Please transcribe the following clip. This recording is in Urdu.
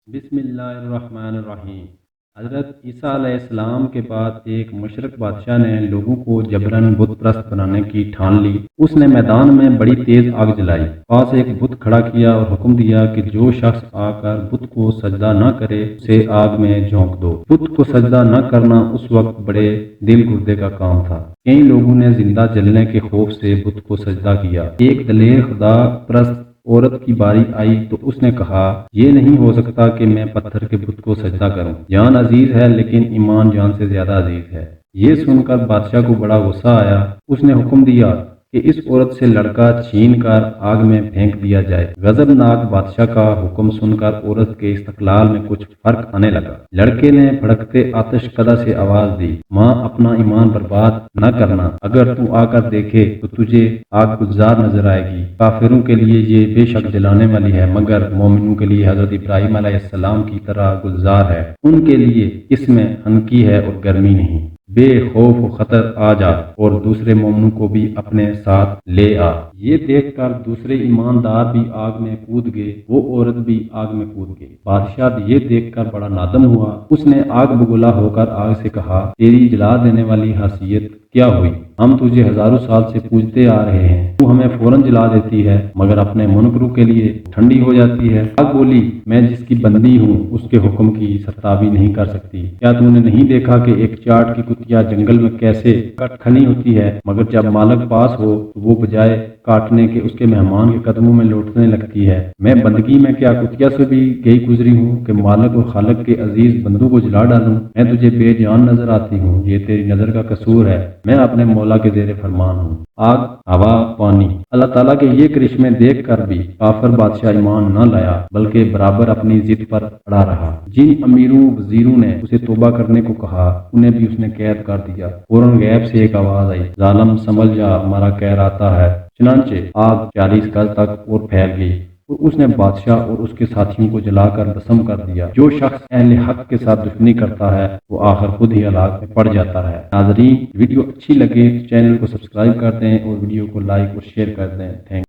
بسم اللہ الرحمن الرحیم۔ حضرت عیسیٰ علیہ السلام کے بعد ایک مشرق بادشاہ نے لوگوں کو جبراً بت پرست بنانے کی ٹھان لی۔ اس نے میدان میں بڑی تیز آگ جلائی، پاس ایک بت کھڑا کیا اور حکم دیا کہ جو شخص آ کر بت کو سجدہ نہ کرے اسے آگ میں جھونک دو۔ بت کو سجدہ نہ کرنا اس وقت بڑے دل گردے کا کام تھا۔ کئی لوگوں نے زندہ جلنے کے خوف سے بت کو سجدہ کیا۔ ایک دلیر خدا پرست عورت کی باری آئی تو اس نے کہا، یہ نہیں ہو سکتا کہ میں پتھر کے بت کو سجدہ کروں۔ جان عزیز ہے لیکن ایمان جان سے زیادہ عزیز ہے۔ یہ سن کر بادشاہ کو بڑا غصہ آیا۔ اس نے حکم دیا کہ اس عورت سے لڑکا چھین کر آگ میں پھینک دیا جائے۔ غضبناک بادشاہ کا حکم سن کر عورت کے استقلال میں کچھ فرق آنے لگا۔ لڑکے نے بھڑکتے آتش کدہ سے آواز دی، ماں اپنا ایمان برباد نہ کرنا، اگر تو آ کر دیکھے تو تجھے آگ گلزار نظر آئے گی۔ کافروں کے لیے یہ بے شک جلانے والی ہے، مگر مومنوں کے لیے حضرت ابراہیم علیہ السلام کی طرح گلزار ہے۔ ان کے لیے اس میں ہنکی ہے اور گرمی نہیں۔ بے خوف و خطر آ جا اور دوسرے مومنوں کو بھی اپنے ساتھ لے آ۔ یہ دیکھ کر دوسرے ایماندار بھی آگ میں کود گئے، وہ عورت بھی آگ میں کود گئی۔ بادشاہ یہ دیکھ کر بڑا نادم ہوا۔ اس نے آگ بگولا ہو کر آگ سے کہا، تیری جلا دینے والی حیثیت کیا ہوئی؟ ہم تجھے ہزاروں سال سے پوجتے آ رہے ہیں، تو ہمیں فوراً جلا دیتی ہے مگر اپنے منکروں کے لیے ٹھنڈی ہو جاتی ہے۔ آگ بولی، میں جس کی بندی ہوں اس کے حکم کی سرتابی نہیں کر سکتی۔ کیا تم نے نہیں دیکھا کہ ایک چاٹ کی کتیا جنگل میں کیسے کٹ کھنی ہوتی ہے، مگر جب مالک پاس ہو تو وہ بجائے کاٹنے کے اس کے مہمان کے قدموں میں لوٹنے لگتی ہے۔ میں بندگی میں کیا کتیا سے بھی گئی گزری ہوں کہ مالک و خالق کے عزیز بندوں کو جلا ڈالوں؟ میں تجھے بے جان نظر آتی ہوں، یہ تیری نظر کا قصور ہے، میں اپنے مولا کے زیر فرمان ہوں۔ آگ، ہوا، پانی، اللہ تعالیٰ کے یہ کرشمے دیکھ کر بھی کافر بادشاہ ایمان نہ لایا بلکہ برابر اپنی ضد پر اڑا رہا۔ جن امیروں وزیروں نے اسے توبہ کرنے کو کہا انہیں بھی اس نے قید کر دیا۔ فوراً غیب سے ایک آواز آئی، ظالم سنبھل جا، ہمارا قہر آتا ہے۔ چنانچہ آگ 40 گز تک اور پھیل گئی اور اس نے بادشاہ اور اس کے ساتھیوں کو جلا کر بھسم کر دیا۔ جو شخص اہل حق کے ساتھ دشمنی کرتا ہے وہ آخر خود ہی ہلاک میں پڑ جاتا ہے۔ ناظرین، ویڈیو اچھی لگے تو چینل کو سبسکرائب کر دیں اور ویڈیو کو لائک اور شیئر کر دیں۔ تھینک